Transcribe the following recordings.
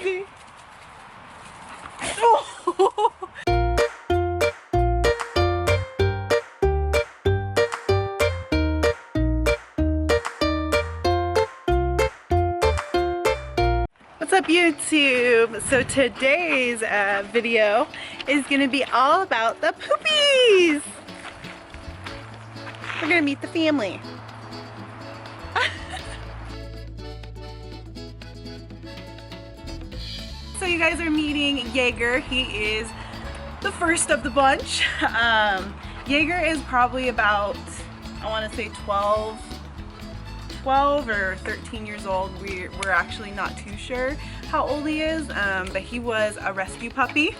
crazy. Oh. What's up, YouTube? So today's video is gonna be all about the poopies. We're gonna meet the family. So you guys are meeting Jaeger. He is the first of the bunch. Jaeger is probably about, I want to say 12 or 13 years old. We're actually not too sure how old he is, but he was a rescue puppy.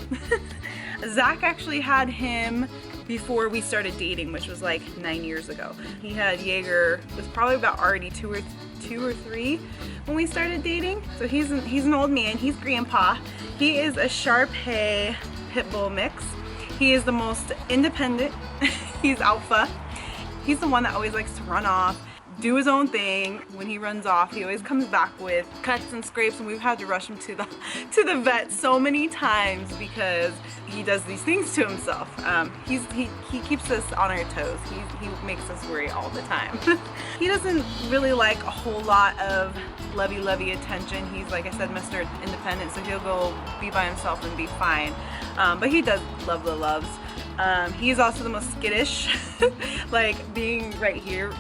Zach actually had him before we started dating, which was like 9 years ago. He had Jaeger, was probably about already two or three when we started dating. So he's an old man. He's grandpa. He is a Shar-Pei pit bull mix. He is the most independent. He's alpha. He's the one that always likes to run off, do his own thing. When he runs off, he always comes back with cuts and scrapes, and we've had to rush him to the vet so many times because he does these things to himself. He keeps us on our toes. He makes us worry all the time. He doesn't really like a whole lot of lovey-lovey attention. He's, like I said, Mr. Independent, so he'll go be by himself and be fine. But he does love the loves. He's also the most skittish. Like being right here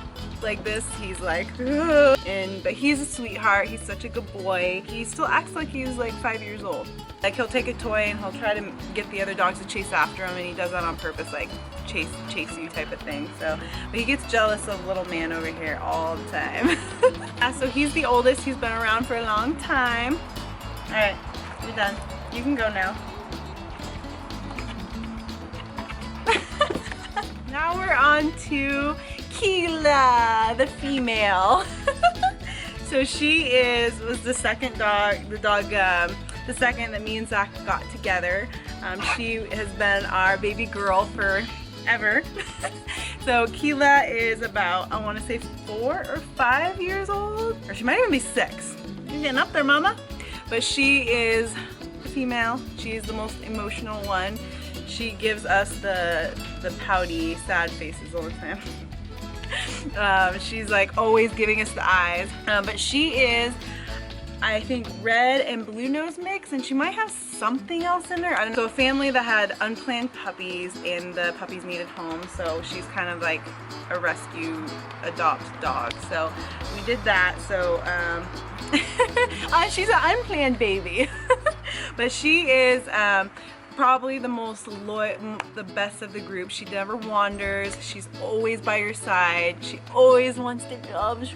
like this, he's like, ugh. But he's a sweetheart. He's such a good boy. He still acts like he's like 5 years old. Like he'll take a toy and he'll try to get the other dogs to chase after him, and he does that on purpose, like chase you type of thing. So, but he gets jealous of little man over here all the time. So he's the oldest. He's been around for a long time. All right, you're done. You can go now. Now we're on to Kila, the female. So she was the second dog, the second that me and Zach got together. She has been our baby girl forever. So Kila is about, I want to say 4 or 5 years old, or she might even be 6. You're getting up there, mama. But she is a female. She is the most emotional one. She gives us the pouty, sad faces all the time. She's like always giving us the eyes. But she is, I think, red and blue nose mix, and she might have something else in there. I don't know. So a family that had unplanned puppies, and the puppies needed homes, so she's kind of like a rescue adopt dog. So we did that. So she's an unplanned baby. But she is probably the most loyal, the best of the group. She never wanders. She's always by your side. She always wants the doves.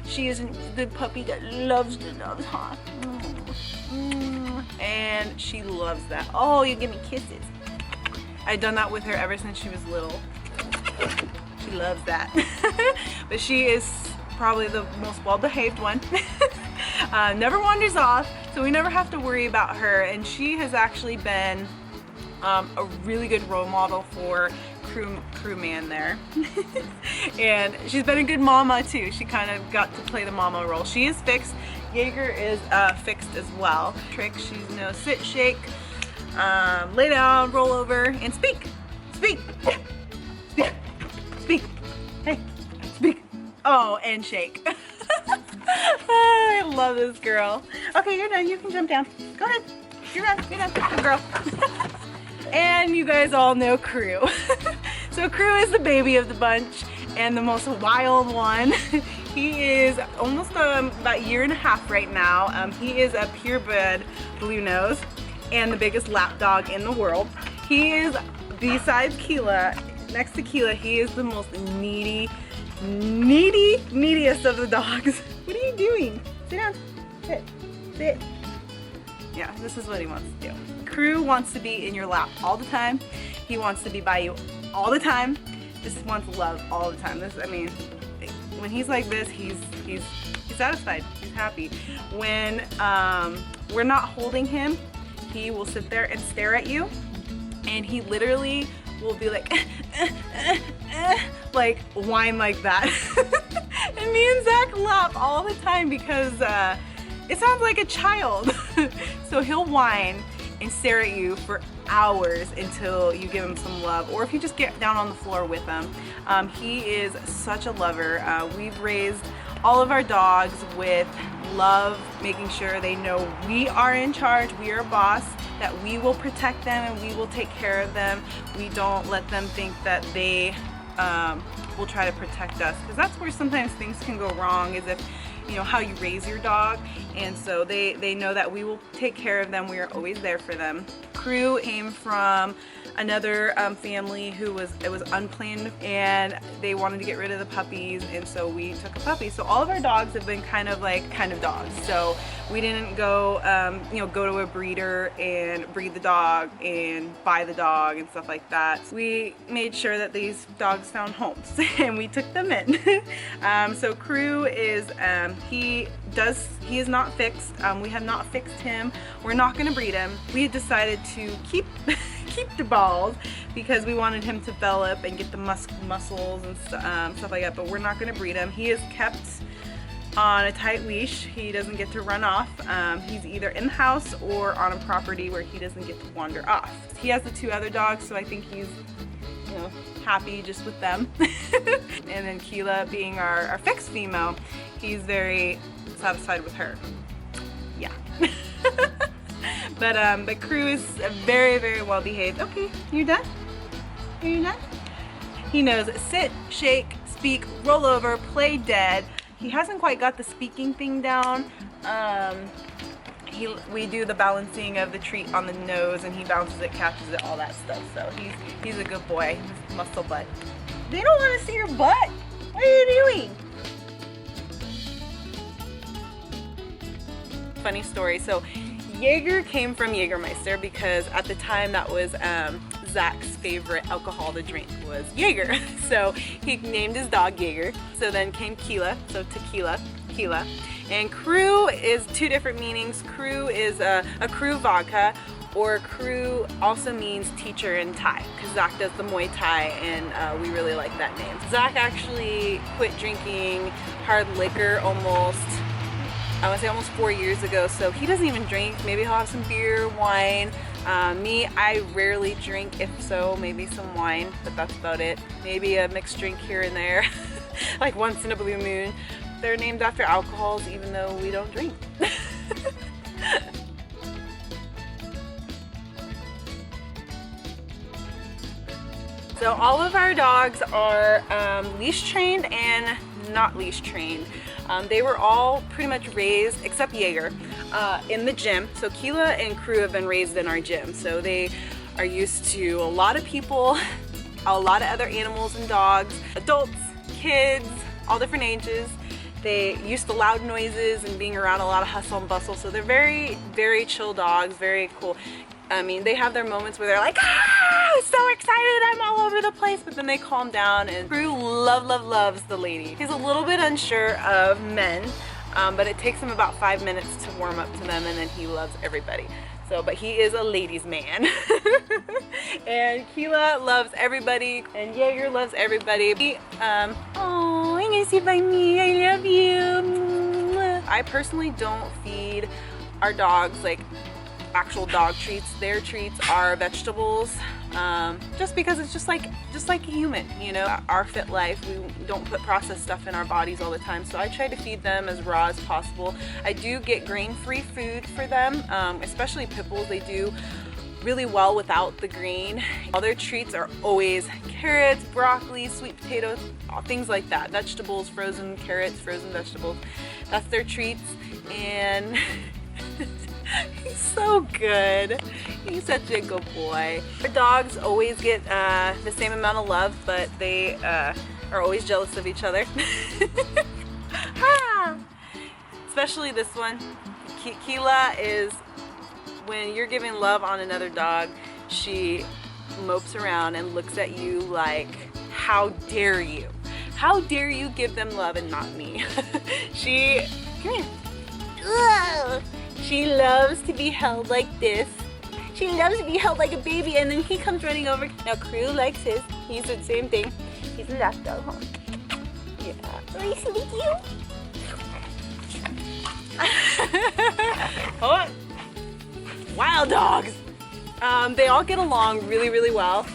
She is the puppy that loves the doves, huh? And she loves that. Oh, you give me kisses. I've done that with her ever since she was little. She loves that. But she is probably the most well-behaved one. Never wanders off, so we never have to worry about her, and she has actually been a really good role model for crewman there. And she's been a good mama too. She kind of got to play the mama role. She is fixed. Jaeger is fixed as well. Trick, she's no sit, shake, lay down, roll over, and speak. Speak. Speak. Speak. Hey, speak. Oh, and shake. I love this girl. Okay, you're done. You can jump down. Go ahead. You're done. You're done. Good girl. And you guys all know Crew. So Crew is the baby of the bunch and the most wild one. He is almost about a year and a half right now. He is a purebred blue nose and the biggest lap dog in the world. He is, besides Kila, next to Kila, he is the most neediest of the dogs. What are you doing? Sit down. Sit. Sit. Yeah, this is what he wants to do. Crew wants to be in your lap all the time. He wants to be by you all the time. Just wants love all the time. This, I mean, when he's like this, he's satisfied. He's happy. When we're not holding him, he will sit there and stare at you, and he literally will be like whine like that. And me and Zach laugh all the time because It sounds like a child. So he'll whine and stare at you for hours until you give him some love, or if you just get down on the floor with him. He is such a lover. We've raised all of our dogs with love, making sure they know we are in charge, we are boss, that we will protect them and we will take care of them. We don't let them think that they will try to protect us, because that's where sometimes things can go wrong, is if you know how you raise your dog. And so they know that we will take care of them. We are always there for them. Crew came from another family who it was unplanned, and they wanted to get rid of the puppies, and so we took a puppy. So all of our dogs have been kind of dogs. So we didn't go go to a breeder and breed the dog and buy the dog and stuff like that. We made sure that these dogs found homes and we took them in. So Crew is he is not fixed. We have not fixed him. We're not going to breed him. We had decided to keep the balls because we wanted him to develop and get the muscles and stuff like that, but we're not going to breed him. He is kept on a tight leash. He doesn't get to run off. He's either in the house or on a property where he doesn't get to wander off. He has the 2 other dogs, so I think he's happy just with them. And then Kila, being our fixed female, he's very satisfied with her. Yeah. But Crew is very, very well behaved. Okay, you're done? Are you done? He knows sit, shake, speak, roll over, play dead. He hasn't quite got the speaking thing down. We do the balancing of the treat on the nose, and he bounces it, catches it, all that stuff. So he's a good boy. He's a muscle butt. They don't want to see your butt. What are you doing? Funny story. So Jaeger came from Jägermeister because at the time that was Zach's favorite alcohol to drink was Jaeger. So he named his dog Jaeger. So then came Kila, so tequila, Kila. And Crew is 2 different meanings. Crew is a Crew vodka, or Crew also means teacher in Thai, because Zach does the Muay Thai, and we really like that name. Zach actually quit drinking hard liquor almost 4 years ago, so he doesn't even drink. Maybe he'll have some beer, wine. Me, I rarely drink, if so, maybe some wine, but that's about it. Maybe a mixed drink here and there, like once in a blue moon. They're named after alcohols, even though we don't drink. So all of our dogs are leash trained and not leash trained. They were all pretty much raised, except Jaeger, in the gym. So Kila and Crew have been raised in our gym. So they are used to a lot of people, a lot of other animals and dogs, adults, kids, all different ages. They used to loud noises and being around a lot of hustle and bustle. So they're very, very chill dogs, very cool. I mean, they have their moments where they're like, ah, so excited, I'm all over the place, but then they calm down. And Crew loves the lady. He's a little bit unsure of men, but it takes him about 5 minutes to warm up to them, and then he loves everybody. So, but he is a ladies' man. And Kila loves everybody, and Jaeger loves everybody. Oh, I miss you by me, I love you. I personally don't feed our dogs like actual dog treats. Their treats are vegetables, just because it's just like a human, you know. Our fit life, we don't put processed stuff in our bodies all the time, so I try to feed them as raw as possible. I do get grain-free food for them, especially pit bulls. They do really well without the grain. All their treats are always carrots, broccoli, sweet potatoes, things like that. Vegetables, frozen carrots, frozen vegetables. That's their treats. And he's so good. He's such a good boy. Our dogs always get the same amount of love, but they are always jealous of each other. Especially this one. Kila is, when you're giving love on another dog, she mopes around and looks at you like, how dare you? How dare you give them love and not me? Come here. Ugh. She loves to be held like this. She loves to be held like a baby, and then he comes running over. Now Crew likes his. He's the same thing. He's a lap dog, huh? Yeah. Nice to meet you. Oh, wild dogs. They all get along really, really well.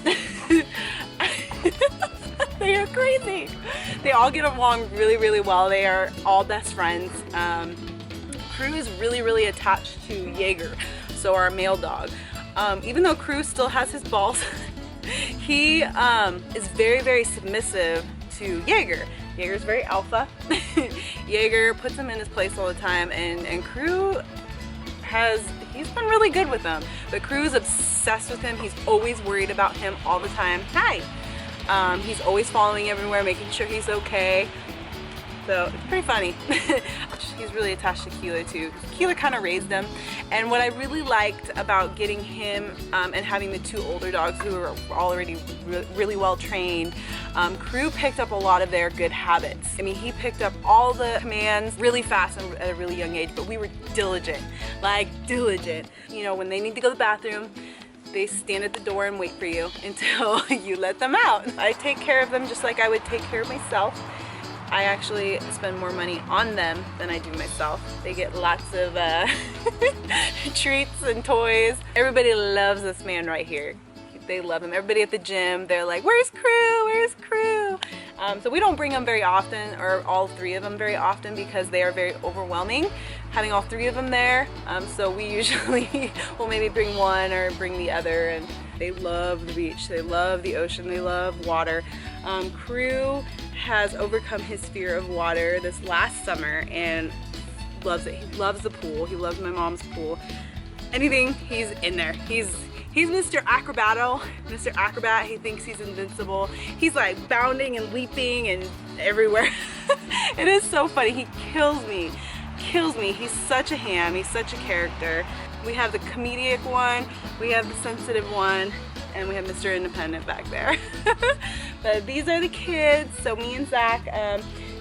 They are crazy. They all get along really, really well. They are all best friends. Crew is really, really attached to Jaeger, so our male dog. Even though Crew still has his balls, he is very, very submissive to Jaeger. Jaeger's very alpha. Jaeger puts him in his place all the time, and Crew he's been really good with him. But Crew's obsessed with him. He's always worried about him all the time. Hi! He's always following everywhere, making sure he's okay. So it's pretty funny. He's really attached to Kila too. Kila kind of raised him. And what I really liked about getting him and having the two older dogs who are already really well trained, Crew picked up a lot of their good habits. I mean, he picked up all the commands really fast and at a really young age, but we were diligent, like diligent. You know, when they need to go to the bathroom, they stand at the door and wait for you until you let them out. I take care of them just like I would take care of myself. I actually spend more money on them than I do myself. They get lots of treats and toys. Everybody loves this man right here. They love him. Everybody at the gym, they're like, where's Crew? Where's Crew? So we don't bring them very often, or all three of them very often, because they are very overwhelming, having all three of them there. So we usually will maybe bring one or bring the other, and they love the beach, they love the ocean, they love water. Crew has overcome his fear of water this last summer and loves it. He loves the pool. He loves my mom's pool. Anything, he's in there. He's Mr. Acrobato, Mr. Acrobat. He thinks he's invincible. He's like bounding and leaping and everywhere. It is so funny. He kills me. He's such a ham. He's such a character. We have the comedic one, we have the sensitive one, and we have Mr. Independent back there. But these are the kids. So me and Zach,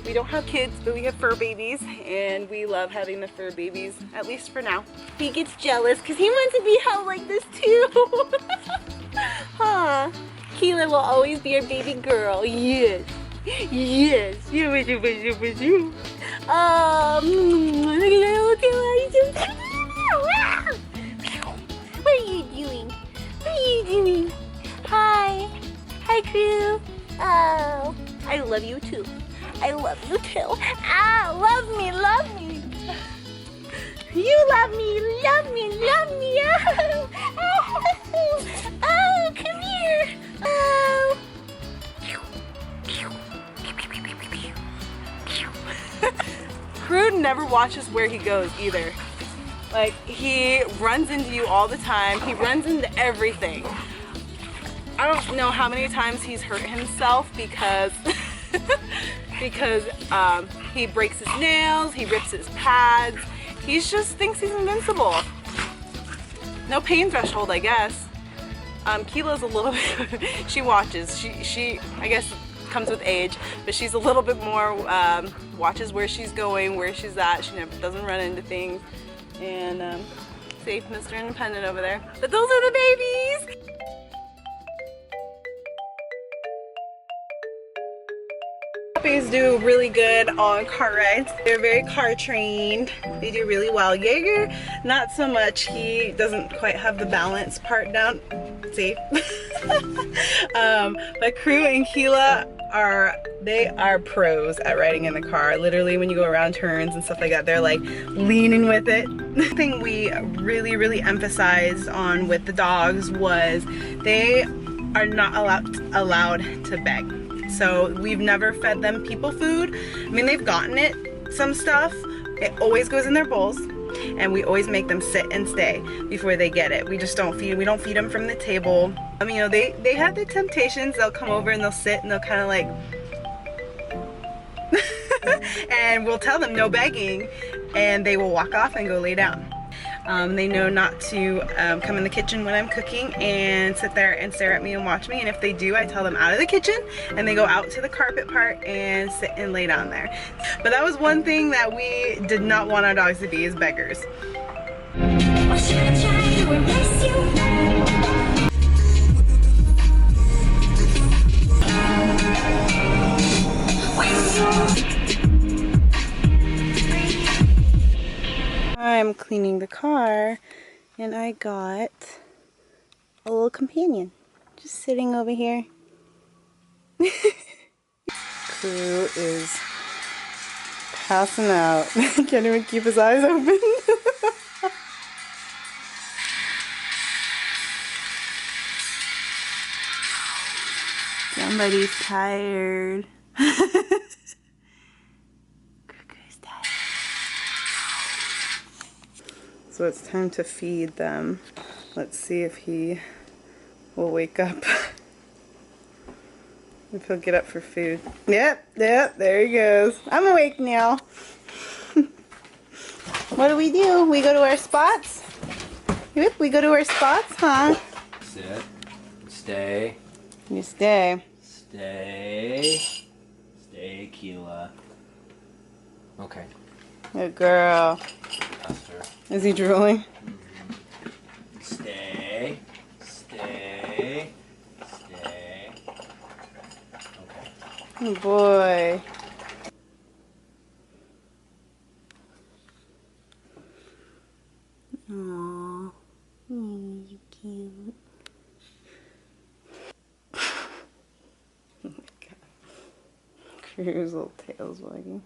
we don't have kids, but we have fur babies, and we love having the fur babies, at least for now. He gets jealous because he wants to be held like this too. Huh? Kila will always be our baby girl. Yes. Yes. Look at that little Kila. What are you doing? What are you doing? Hi. Hi, Crew. Oh, I love you too. I love you too. Ah, love me, love me. You love me, love me, love me. Oh, oh, oh, come here. Oh. Crew never watches where he goes either. Like, he runs into you all the time. He runs into everything. I don't know how many times he's hurt himself because he breaks his nails, he rips his pads. He just thinks he's invincible. No pain threshold, I guess. Kila's a little bit, she watches. She I guess comes with age, but she's a little bit more, watches where she's going, where she's at. She never doesn't run into things. And see, Mr. Independent over there. But those are the babies! Puppies do really good on car rides. They're very car trained. They do really well. Jaeger, not so much. He doesn't quite have the balance part down. See? But Crew and Kila they are pros at riding in the car. Literally, when you go around turns and stuff like that, they're like leaning with it. The thing we really emphasized on with the dogs was they are not allowed to beg. So we've never fed them people food. I mean, they've gotten it, some stuff. It always goes in their bowls, and we always make them sit and stay before they get it. We just don't feed. We don't feed them from the table. You know, they have their temptations. They'll come over and they'll sit and they'll kind of like, and we'll tell them no begging, and they will walk off and go lay down. They know not to come in the kitchen when I'm cooking and sit there and stare at me and watch me, and if they do, I tell them out of the kitchen and they go out to the carpet part and sit and lay down there. But that was one thing that we did not want our dogs to be, is beggars. I'm cleaning the car and I got a little companion just sitting over here. Crew is passing out. Can't even keep his eyes open. Somebody's tired. So it's time to feed them. Let's see if he will wake up. If he'll get up for food. Yep, there he goes. I'm awake now. What do? We go to our spots? Yep, we go to our spots, huh? Sit. Stay. You stay. Stay. Stay, Kila. Okay. Good girl. Faster. Is he drooling? Stay. Stay. Stay. Okay. Good boy. Aww. You cute. Oh my god. Crew's little tail's wagging.